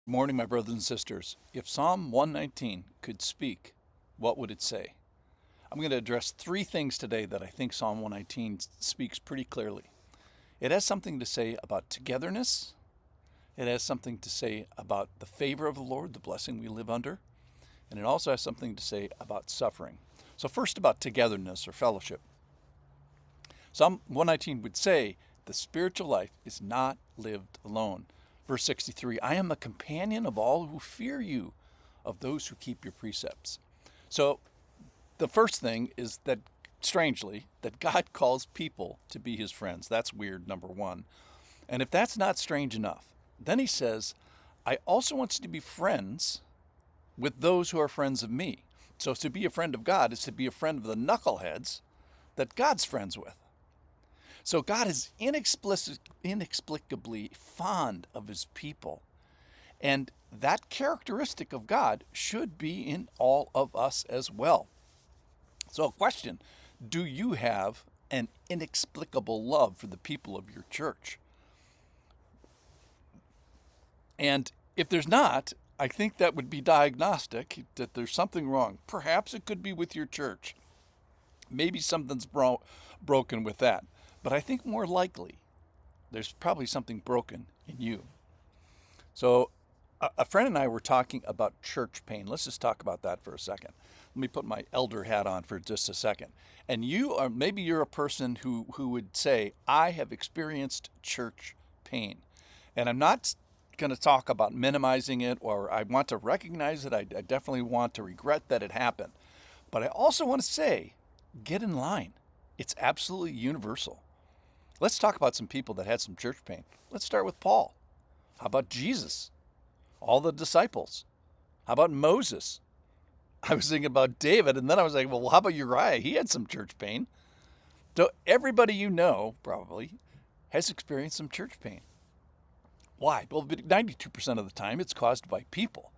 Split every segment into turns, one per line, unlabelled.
Morning, my brothers and sisters. If Psalm 119 could speak, what would it say? I'm going to address three things today that I think Psalm 119 speaks pretty clearly. It has something to say about togetherness. It has something to say about the favor of the Lord, the blessing we live under. And it also has something to say about suffering. So, first, about togetherness or fellowship. Psalm 119 would say, the spiritual life is not lived alone. Verse 63, I am a companion of all who fear you, of those who keep your precepts. So the first thing is that, strangely, that God calls people to be his friends. That's weird, number one. And if that's not strange enough, then he says, I also want you to be friends with those who are friends of me. So to be a friend of God is to be a friend of the knuckleheads that God's friends with. So God is inexplicably fond of his people. And that characteristic of God should be in all of us as well. So, a question: do you have an inexplicable love for the people of your church? And if there's not, I think that would be diagnostic that there's something wrong. Perhaps it could be with your church. Maybe something's broken with that. But I think more likely, there's probably something broken in you. So, a friend and I were talking about church pain. Let's just talk about that for a second. Let me put my elder hat on for just a second. And maybe you're a person who would say, I have experienced church pain. And I'm not going to talk about minimizing it, or I want to recognize it. I definitely want to regret that it happened. But I also want to say, get in line. It's absolutely universal. Let's talk about some people that had some church pain. Let's start with Paul. How about Jesus? All the disciples. How about Moses? I was thinking about David, and then I was like, well, how about Uriah? He had some church pain. So everybody you know probably has experienced some church pain. Why? Well, 92% of the time it's caused by people.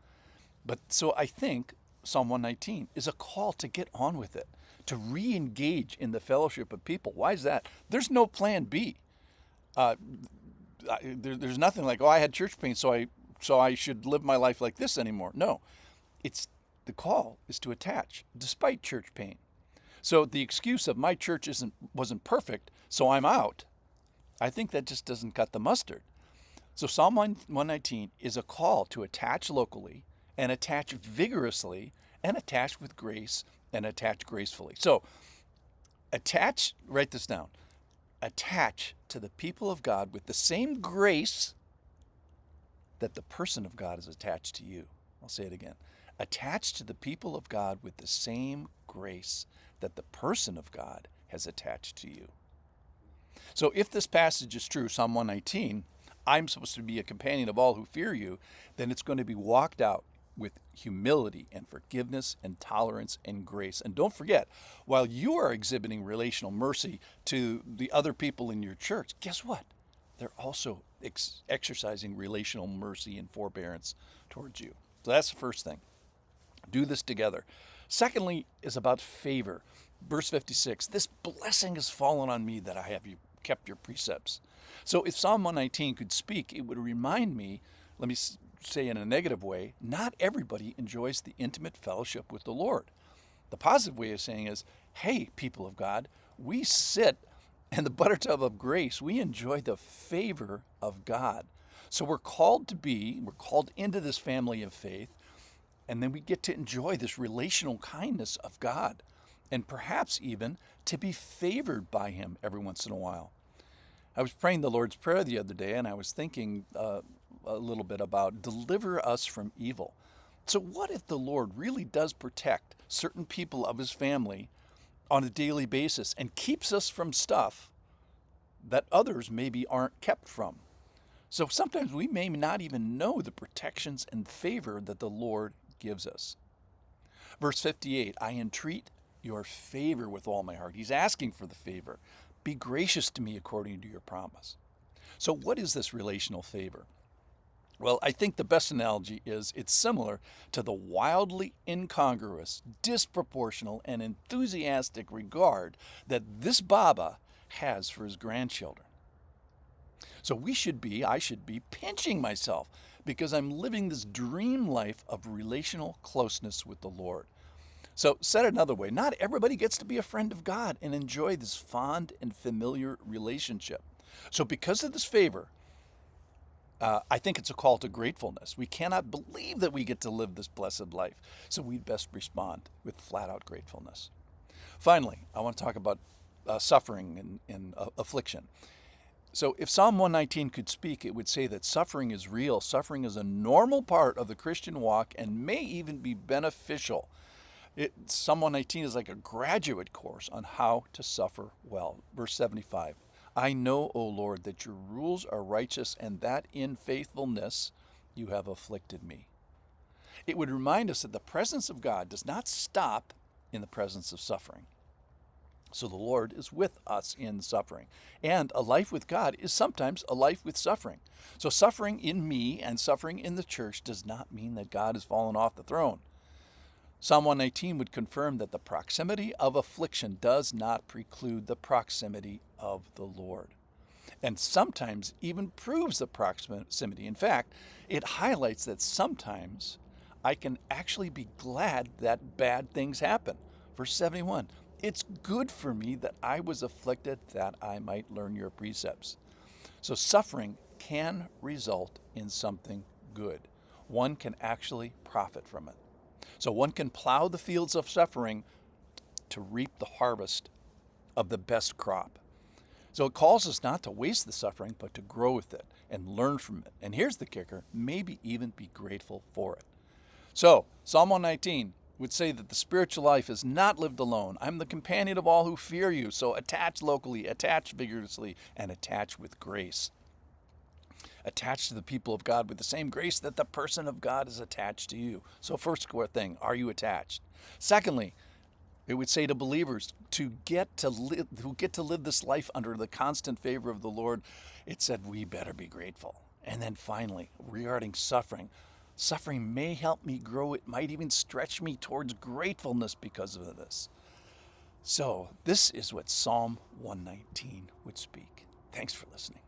But so I think Psalm 119 is a call to get on with it, to re-engage in the fellowship of people. Why is that? There's no plan B. There's nothing like, I had church pain, so I should live my life like this anymore. No, it's the call is to attach despite church pain. So the excuse of my church wasn't perfect, so I'm out. I think that just doesn't cut the mustard. So Psalm 119 is a call to attach locally and attach vigorously and attach with grace and attach gracefully. So write this down, attach to the people of God with the same grace that the person of God is attached to you. I'll say it again. Attach to the people of God with the same grace that the person of God has attached to you. So if this passage is true, Psalm 119, I'm supposed to be a companion of all who fear you, then it's going to be walked out with humility and forgiveness and tolerance and grace. And don't forget, while you are exhibiting relational mercy to the other people in your church, guess what? They're also exercising relational mercy and forbearance towards you. So that's the first thing. Do this together. Secondly, is about favor. Verse 56, this blessing has fallen on me that I have kept your precepts. So if Psalm 119 could speak, it would remind me, let me say in a negative way, not everybody enjoys the intimate fellowship with the Lord. The positive way of saying is, hey, people of God, we sit in the butter tub of grace. We enjoy the favor of God. So we're called into this family of faith, and then we get to enjoy this relational kindness of God, and perhaps even to be favored by him every once in a while. I was praying the Lord's Prayer the other day, and I was thinking a little bit about deliver us from evil. So what if the Lord really does protect certain people of his family on a daily basis and keeps us from stuff that others maybe aren't kept from? So sometimes we may not even know the protections and favor that the Lord gives us. Verse 58, I entreat your favor with all my heart. He's asking for the favor. Be gracious to me according to your promise. So what is this relational favor? Well, I think the best analogy is it's similar to the wildly incongruous, disproportional, and enthusiastic regard that this Baba has for his grandchildren. So I should be pinching myself because I'm living this dream life of relational closeness with the Lord. So, said another way, not everybody gets to be a friend of God and enjoy this fond and familiar relationship. So, because of this favor, I think it's a call to gratefulness. We cannot believe that we get to live this blessed life, so we'd best respond with flat out gratefulness. Finally, I want to talk about suffering and affliction. So, if Psalm 119 could speak, it would say that suffering is real. Suffering is a normal part of the Christian walk and may even be beneficial. Psalm 119 is like a graduate course on how to suffer well. Verse 75, I know, O Lord, that your rules are righteous and that in faithfulness you have afflicted me. It would remind us that the presence of God does not stop in the presence of suffering. So the Lord is with us in suffering. And a life with God is sometimes a life with suffering. So suffering in me and suffering in the church does not mean that God has fallen off the throne. Psalm 119 would confirm that the proximity of affliction does not preclude the proximity of the Lord, and sometimes even proves the proximity. In fact, it highlights that sometimes I can actually be glad that bad things happen. Verse 71, it's good for me that I was afflicted that I might learn your precepts. So suffering can result in something good. One can actually profit from it. So one can plow the fields of suffering to reap the harvest of the best crop. So it calls us not to waste the suffering, but to grow with it and learn from it. And here's the kicker, maybe even be grateful for it. So Psalm 119 would say that the spiritual life is not lived alone. I'm the companion of all who fear you. So attach locally, attach vigorously, and attach with grace. Attached to the people of God with the same grace that the person of God is attached to you. So first thing, are you attached? Secondly, it would say to believers who get to live this life under the constant favor of the Lord, it said we better be grateful. And then finally, regarding suffering may help me grow. It might even stretch me towards gratefulness because of this. So this is what Psalm 119 would speak. Thanks for listening.